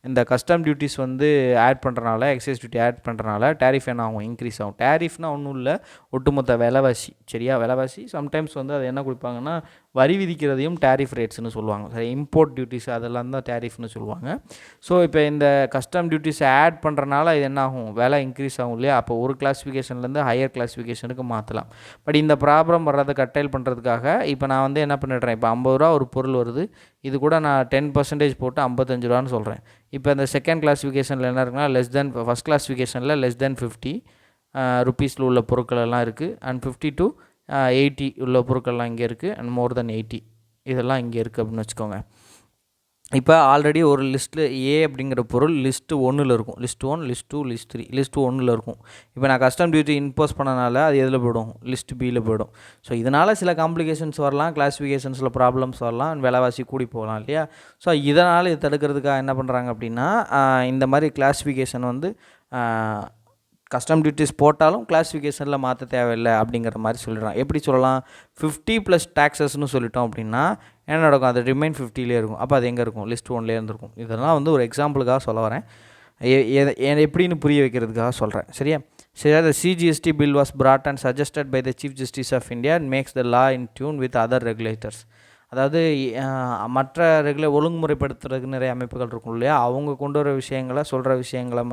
இந்த கஸ்டம் டியூட்டிஸ் வந்து ஆட் பண்ணுறனால, எக்ஸைஸ் டியூட்டி ஆட் பண்ணுறனால டேரிஃப் என்ன ஆகும், இன்க்ரீஸ் ஆகும். டேரிஃப்னால் ஒன்றும் இல்லை, ஒட்டுமொத்த விலைவாசி. சரியா, விலைவாசி. சம்டைம்ஸ் வந்து அது என்ன கொடுப்பாங்கன்னா வரி விதிக்கிறதையும் டேரிஃப் ரேட்ஸ்னு சொல்லுவாங்க. சரி, இம்போர்ட் டியூட்டிஸ் அதெல்லாம் தான் டேரிஃப்னு சொல்லுவாங்க. ஸோ இப்போ இந்த கஸ்டம் டியூட்டிஸை ஆட் பண்ணுறனால இது என்ன ஆகும், விலை இன்க்ரீஸ் ஆகும் இல்லையா. அப்போ ஒரு கிளாஸிஃபிகேஷன்லேருந்து ஹையர் கிளாஸிஃபிகேஷனுக்கு மாற்றலாம். பட் இந்த ப்ராப்ளம் வர்றதை கட்டைல் பண்ணுறதுக்காக இப்போ நான் வந்து என்ன பண்ணிடுறேன், இப்போ 50 ரூபா ஒரு பொருள் வருது, இது கூட நான் 10% போட்டு 55 ரூபான்னு சொல்கிறேன். இப்போ இந்த செகண்ட் கிளாஸிஃபிகேஷனில் என்ன இருக்குன்னா லெஸ் தென், ஃபஸ்ட் கிளாஸிஃபிகேஷனில் லெஸ் தென் 50 ருப்பீஸில் உள்ள பொருட்கள் எல்லாம் இருக்குது. அண்ட் 50 to 80 உள்ள பொருட்கள்லாம் இங்கே இருக்குது. அண்ட் மோர் தென் 80 இதெல்லாம் இங்கே இருக்குது அப்படின்னு வச்சுக்கோங்க. இப்போ ஆல்ரெடி ஒரு லிஸ்ட்டில் ஏ அப்படிங்கிற பொருள் லிஸ்ட்டு 1ல் இருக்கும். லிஸ்ட் 1, லிஸ்ட் 2, லிஸ்ட் 3, லிஸ்ட் 1ல் இருக்கும். இப்போ நான் கஸ்டம் டியூட்டி இம்போஸ் பண்ணனால அது எதில் போய்டும், லிஸ்ட் பியில் போய்டும். ஸோ இதனால் சில காம்ப்ளிகேஷன்ஸ் வரலாம், கிளாஸிஃபிகேஷன்ஸில் ப்ராப்ளம்ஸ் வரலாம், விலைவாசி கூடி போகலாம் இல்லையா. ஸோ இதனால் இது தடுக்கிறதுக்காக என்ன பண்ணுறாங்க அப்படின்னா இந்த மாதிரி கிளாஸிஃபிகேஷன் வந்து கஸ்டம் டியூட்டிஸ் போட்டாலும் கிளாஸிஃபிகேஷனில் மாற்ற தேவையில்லை அப்படிங்கிற மாதிரி சொல்லிடுறான். எப்படி சொல்லலாம், 50 + டேக்ஸஸ்னு சொல்லிட்டோம் அப்படின்னா என்ன நடக்கும், அது ரிமைன் 50லே இருக்கும். அப்போ அது எங்கே இருக்கும், லிஸ்ட் 1லே இருந்திருக்கும். இதெல்லாம் வந்து ஒரு எக்ஸாம்பிளுக்காக சொல்ல வரேன், எப்படின்னு புரிய வைக்கிறதுக்காக சொல்கிறேன். சரியா. சரி, the CGST bill was brought and suggested by the Chief Justice of India and makes the law in tune with other regulators. அதாவது மற்ற ஒழுங்குமுறைப்படுத்துறதுக்கு நிறைய அமைப்புகள் இருக்கும் இல்லையா, அவங்க கொண்டு வர விஷயங்களை சொல்கிற விஷயங்களை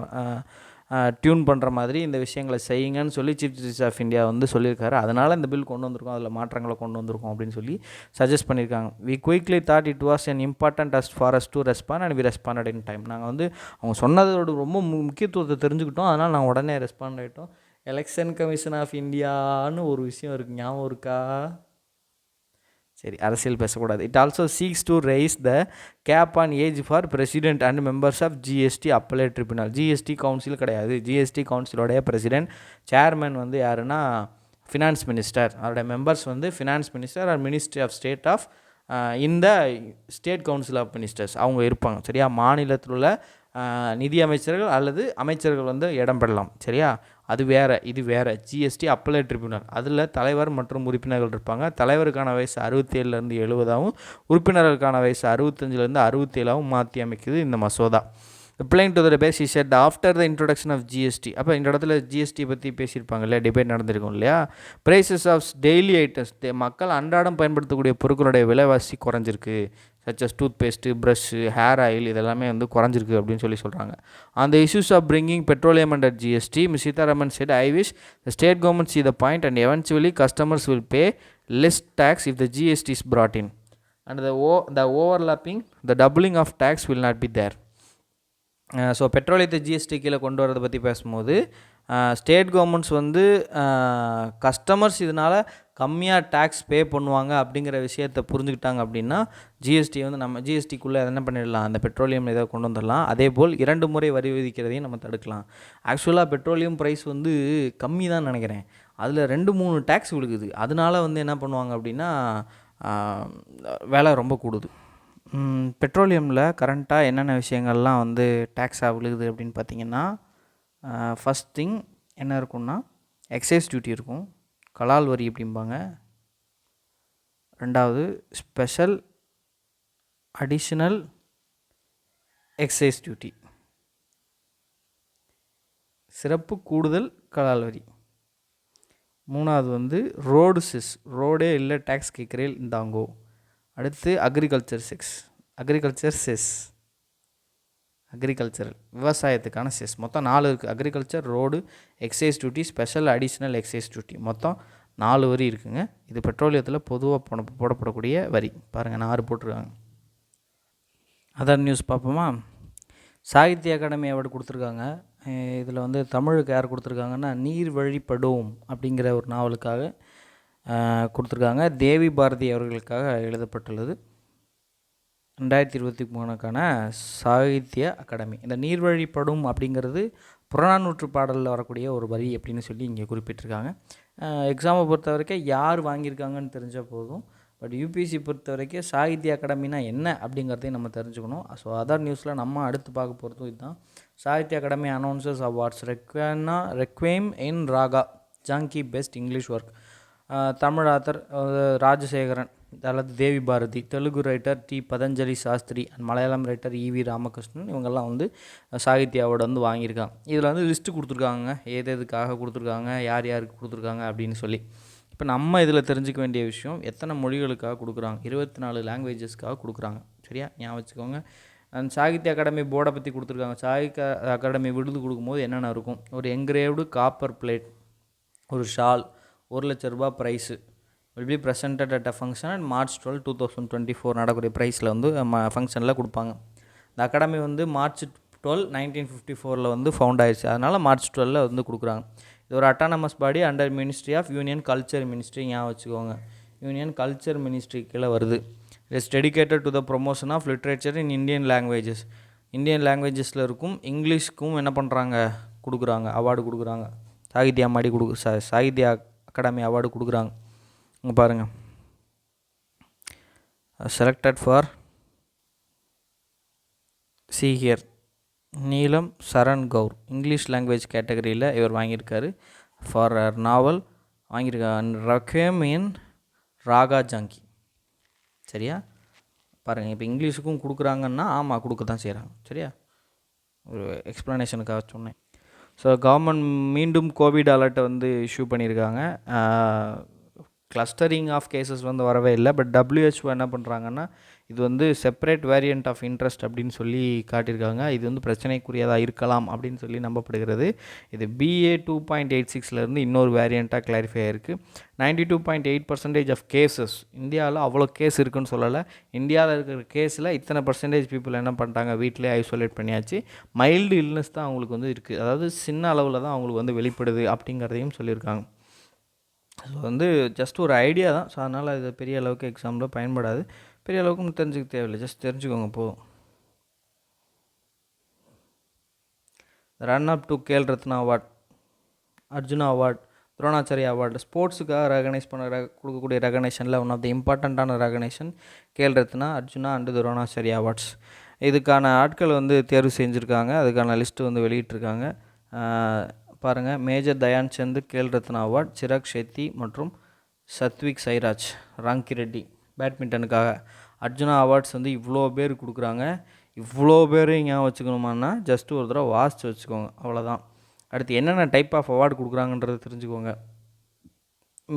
டியூன் பண்ணுற மாதிரி இந்த விஷயங்களை செய்யுங்கன்னு சொல்லி சீஃப் ஜஸ்டிஸ் ஆஃப் இந்தியா வந்து சொல்லியிருக்காரு. அதனால் இந்த பில் கொண்டு வந்திருக்கோம், அதில் மாற்றங்களை கொண்டு வந்திருக்கோம் அப்படின்னு சொல்லி சஜஸ்ட் பண்ணியிருக்காங்க. We quickly thought it was an important as for us to respond and we responded in time. நாங்கள் வந்து அவங்க சொன்னதோட ரொம்ப முக்கியத்துவத்தை தெரிஞ்சுக்கிட்டோம், அதனால் நாங்கள் உடனே ரெஸ்பாண்ட் ஆகிட்டோம். எலெக்ஷன் கமிஷன் ஆஃப் இந்தியான்னு ஒரு விஷயம் இருக்குது, ஞாபகம் இருக்கா? சரி, அரசியல் பேசக்கூடாது. It also seeks to raise the cap on age for president and members of GST appellate tribunal. GST council கிடையாது, ஜிஎஸ்டி கவுன்சிலோடைய பிரசிடென்ட், சேர்மன் வந்து யாருன்னா ஃபினான்ஸ் மினிஸ்டர். அவருடைய மெம்பர்ஸ் வந்து finance minister or ministry of state of இந்த ஸ்டேட் கவுன்சில் ஆஃப் மினிஸ்டர்ஸ் அவங்க இருப்பாங்க. சரியா, மாநிலத்தில் உள்ள நிதி அமைச்சர்கள் அல்லது அமைச்சர்கள் வந்து இடம் பெறலாம். சரியா, அது வேறு, இது வேறு. ஜிஎஸ்டி அப்பலேட் ட்ரிபியூனல், அதில் தலைவர் மற்றும் உறுப்பினர்கள் இருப்பாங்க. தலைவருக்கான வயசு 67லேருந்து 70ஆகவும் உறுப்பினர்களுக்கான வயசு 65லேருந்து 67ஆகவும் மாற்றி அமைக்குது இந்த மசோதா. Replying to the debate he said after the introduction of GST. அப்போ இந்த இடத்துல ஜிஎஸ்டி பற்றி பேசியிருப்பாங்க இல்லையா, டிபேட் நடந்திருக்கும் இல்லையா. ப்ரைஸஸ் ஆஃப் டெய்லி ஐட்டம்ஸ், மக்கள் அன்றாடம் பயன்படுத்தக்கூடிய பொருட்களுடைய விலைவாசி குறைஞ்சிருக்கு. Such as toothpaste, brush, hair oil இதெல்லாமே வந்து குறைஞ்சிருக்கு அப்படின்னு சொல்கிறாங்க. அந்த issues of bringing petroleum under GST, miss Sitharaman said I wish the state government see the point and eventually customers will pay less tax if the GST is brought in and the overlapping, the doubling of tax will not be there. So பெட்ரோலியத்தை ஜிஎஸ்டி கீழே கொண்டு வரதை பற்றி பேசும்போது ஸ்டேட் கவர்மெண்ட்ஸ் வந்து கஸ்டமர்ஸ் இதனால் கம்மியாக டேக்ஸ் பே பண்ணுவாங்க அப்படிங்கிற விஷயத்தை புரிஞ்சுக்கிட்டாங்க அப்படின்னா ஜிஎஸ்டி வந்து நம்ம ஜிஎஸ்டிக்குள்ளே என்ன பண்ணிடலாம், அந்த பெட்ரோலியம் இதை கொண்டு வந்துடலாம். அதே போல் 2 முறை வரி விதிக்கிறதையும் நம்ம தடுக்கலாம். ஆக்சுவலாக பெட்ரோலியம் ப்ரைஸ் வந்து கம்மி தான் நினைக்கிறேன், அதில் 2-3 டேக்ஸ் விழுகுது. அதனால வந்து என்ன பண்ணுவாங்க அப்படின்னா விலை ரொம்ப கூடுது. பெட்ரோலியமில் கரண்ட்டாக என்னென்ன விஷயங்கள்லாம் வந்து டேக்ஸாக விழுகுது அப்படின்னு பார்த்திங்கன்னா, ஃபஸ்ட் திங் என்ன இருக்குன்னா எக்ஸைஸ் டியூட்டி இருக்கும், கலால் வரி அப்படிம்பாங்க. 2வது ஸ்பெஷல் அடிஷ்னல் எக்ஸைஸ் டியூட்டி, சிறப்பு கூடுதல் கலால் வரி. 3வது வந்து ரோடு செஸ், ரோடே இல்லை டேக்ஸ் கேட்குறேன் இந்தாங்கோ. அடுத்து அக்ரிகல்ச்சர் செஸ், அக்ரிகல்ச்சரல் விவசாயத்துக்கான செஸ். மொத்தம் 4 இருக்குது. Agriculture, road, excise duty, special additional excise duty, மொத்தம் 4 வரி இருக்குங்க. இது பெட்ரோலியத்தில் பொதுவாக போடப்படக்கூடிய வரி. பாருங்கள், 4 போட்டிருக்காங்க. அதர் நியூஸ் பார்ப்போமா. சாகித்ய அகாடமி அவார்டு கொடுத்துருக்காங்க. இதில் வந்து தமிழுக்கு யார் கொடுத்துருக்காங்கன்னா நீர் வழிப்படும் அப்படிங்கிற ஒரு நாவலுக்காக கொடுத்துருக்காங்க. தேவி பாரதி அவர்களுக்காக எழுதப்பட்டுள்ளது. 2023க்கான சாகித்ய அகாடமி. இந்த நீர்வழிப்படும் அப்படிங்கிறது புறநானூற்று பாடலில் வரக்கூடிய ஒரு வரி அப்படின்னு சொல்லி இங்கே குறிப்பிட்டிருக்காங்க. எக்ஸாமை பொறுத்த வரைக்கும் யார் வாங்கியிருக்காங்கன்னு தெரிஞ்சால் போதும். பட் யூபிஎஸ்சி பொறுத்த வரைக்கும் சாகித்ய அகாடமினா என்ன அப்படிங்கிறதையும் நம்ம தெரிஞ்சுக்கணும். ஸோ அதர் நியூஸில் நம்ம அடுத்து பார்க்க போகிறதும் இதுதான். Sahitya Akademi announces awards requiem in Raga Janki best English work. Tamil author Rajasekaran அதாவது Devi Bharathi, Telugu writer T Patanjali Sastry and Malayalam writer EV Ramakrishnan, இவங்கெல்லாம் வந்து சாகித்ய அவார்டு வந்து வாங்கியிருக்காங்க. இதில் வந்து லிஸ்ட்டு கொடுத்துருக்காங்க, எது எதுக்காக கொடுத்துருக்காங்க, யார் யாருக்கு கொடுத்துருக்காங்க அப்படின்னு சொல்லி. இப்போ நம்ம இதில் தெரிஞ்சுக்க வேண்டிய விஷயம், எத்தனை மொழிகளுக்காக கொடுக்குறாங்க, 24 லாங்குவேஜஸ்க்காக கொடுக்குறாங்க. சரியா, ஞாபகம் வச்சுக்கோங்க. அண்ட் சாகித்ய அகாடமி போர்டை பற்றி கொடுத்துருக்காங்க. சாகித்ய அகாடமி விருது கொடுக்கும்போது என்னென்ன இருக்கும், ஒரு என்கிரேவ்டு காப்பர் பிளேட், ஒரு shawl, ₹1,00,000 prize will be presented at a function at March 12, 2024 நடக்கூடிய ப்ரைஸில் வந்து ஃபங்க்ஷனில் கொடுப்பாங்க. இந்த அகாடமி வந்து March 12, 1954 வந்து ஃபவுண்ட் ஆயிடுச்சு. அதனால் March 12 வந்து கொடுக்குறாங்க. இது ஒரு autonomous body under ministry of union culture ministry, ஞாபகம் வச்சுக்கோங்க. யூனியன் கல்ச்சர் மினிஸ்ட்ரி கீழே வருது. It's dedicated to the promotion of literature in Indian languages. Indian லாங்குவேஜஸில் இருக்கும் இங்கிலீஷ்க்கும் என்ன பண்ணுறாங்க, கொடுக்குறாங்க, அவார்டு கொடுக்குறாங்க. சாகித்ய அகாடமி அவார்டு கொடுக்குறாங்க. இங்கே பாருங்கள், செலக்டட் ஃபார் சி ஹியர் நீலம் சரண் கவுர், இங்கிலீஷ் லாங்குவேஜ் கேட்டகரியில் இவர் வாங்கியிருக்காரு. ஃபார் நாவல் வாங்கியிருக்காரு ரக்வேம் இன் ராகா ஜாங்கி. சரியா, பாருங்கள். இப்போ இங்கிலீஷுக்கும் கொடுக்குறாங்கன்னா ஆமாம், கொடுக்க தான் செய்கிறாங்க. சரியா, ஒரு எக்ஸ்ப்ளனேஷனுக்காக சொன்னேன். ஸோ கவர்மெண்ட் மீண்டும் கோவிட் அலர்ட்டை வந்து இஷ்யூ பண்ணியிருக்காங்க. கிளஸ்டரிங் ஆஃப் கேசஸ் வந்து வரவே இல்லை. பட் WHO என்ன பண்ணுறாங்கன்னா, இது வந்து செப்பரேட் வேரியண்ட் ஆஃப் இன்ட்ரெஸ்ட் அப்படின்னு சொல்லி காட்டியிருக்காங்க. இது வந்து பிரச்சனைக்குரியதாக இருக்கலாம் அப்படின்னு சொல்லி நம்பப்படுகிறது. இது BA 2.86 இன்னொரு வேரியண்ட்டாக கிளாரிஃபை ஆகிருக்கு. 92.8% ஆஃப் கேசஸ், இந்தியாவில் அவ்வளோ கேஸ் இருக்குன்னு சொல்லலை. இந்தியாவில் இருக்கிற கேஸில் இத்தனை பர்சன்டேஜ் பீப்புள் என்ன பண்ணிட்டாங்க, வீட்டிலே ஐசோலேட் பண்ணியாச்சு. மைல்டு இல்னஸ் தான் அவங்களுக்கு வந்து இருக்குது, அதாவது சின்ன அளவில் தான் அவங்களுக்கு வந்து வெளிப்படுது அப்படிங்கிறதையும் சொல்லியிருக்காங்க. ஸோ வந்து ஜஸ்ட் ஒரு ஐடியா தான். ஸோ அதனால் இது பெரிய அளவுக்கு எக்ஸாமில் பயன்படாது. பெரிய அளவுக்கு தெரிஞ்சுக்க தேவையில்லை, ஜஸ்ட் தெரிஞ்சுக்கோங்க போதும். Run up to Khel Ratna award, Arjuna award, Dronacharya award, ஸ்போர்ட்ஸுக்காக ரெகனைஸ் கொடுக்கக்கூடிய ரெகனைஷனில் ஒன் ஆஃப் த இம்பார்ட்டண்ட்டான recognition Khel Ratna, Arjuna and Dronacharya awards. இதுக்கான ஆட்கள் வந்து தேர்வு செஞ்சுருக்காங்க. அதுக்கான லிஸ்ட்டு வந்து வெளியிட்டிருக்காங்க. பாருங்கள், மேஜர் தயான் சந்த் கேல் ரத்னா அவார்ட், சிராக் ஷெட்டி மற்றும் சத்விக் சைராஜ், ராங்கி ரெட்டி பேட்மிண்டனுக்காக. அர்ஜுனா அவார்ட்ஸ் வந்து இவ்வளோ பேர் கொடுக்குறாங்க. இவ்வளோ பேர் ஞாபகம் வச்சுக்கணுமான்னா ஜஸ்ட் ஒரு தடவை வாசித்து வச்சுக்கோங்க, அவ்வளோதான். அடுத்து என்னென்ன டைப் ஆஃப் அவார்டு கொடுக்குறாங்கன்றதை தெரிஞ்சுக்கோங்க.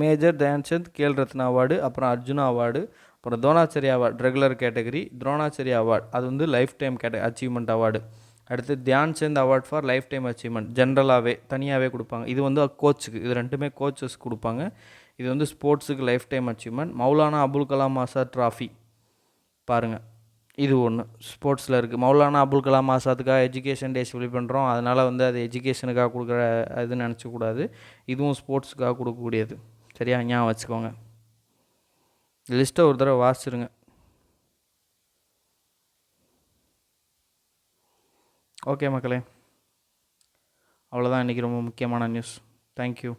மேஜர் தயான்சந்த் கேல் ரத்னா அவார்டு, அப்புறம் அர்ஜுனா அவார்டு, அப்புறம் Dronacharya award regular category, Dronacharya award அது வந்து லைஃப் டைம் அச்சீவ்மெண்ட் அவார்டு. அடுத்து Dhyan Chand award for lifetime achievement, ஜென்ரலாகவே தனியாகவே கொடுப்பாங்க. இது வந்து கோச்சுக்கு, இது ரெண்டுமே கோச்சஸ் கொடுப்பாங்க. இது வந்து ஸ்போர்ட்ஸுக்கு life time achievement. Maulana Abul Kalam Azad trophy பாருங்கள், இது ஒன்று ஸ்போர்ட்ஸில் இருக்குது. மௌலானா அபுல் கலாம் ஆசாத்துக்காக எஜுகேஷன் டே சொல்லி பண்ணுறோம், அதனால் வந்து அது எஜுகேஷனுக்காக கொடுக்குற இதுன்னு நினச்சக்கூடாது. இதுவும் ஸ்போர்ட்ஸுக்காக கொடுக்கக்கூடியது. சரியா, ஞாபகம் வச்சுக்கோங்க. லிஸ்ட்டை ஒரு தடவை வாசிச்சிருங்க. ஓகே மக்களே, அவ்வளோதான் இன்றைக்கி ரொம்ப முக்கியமான நியூஸ். தேங்க்யூ.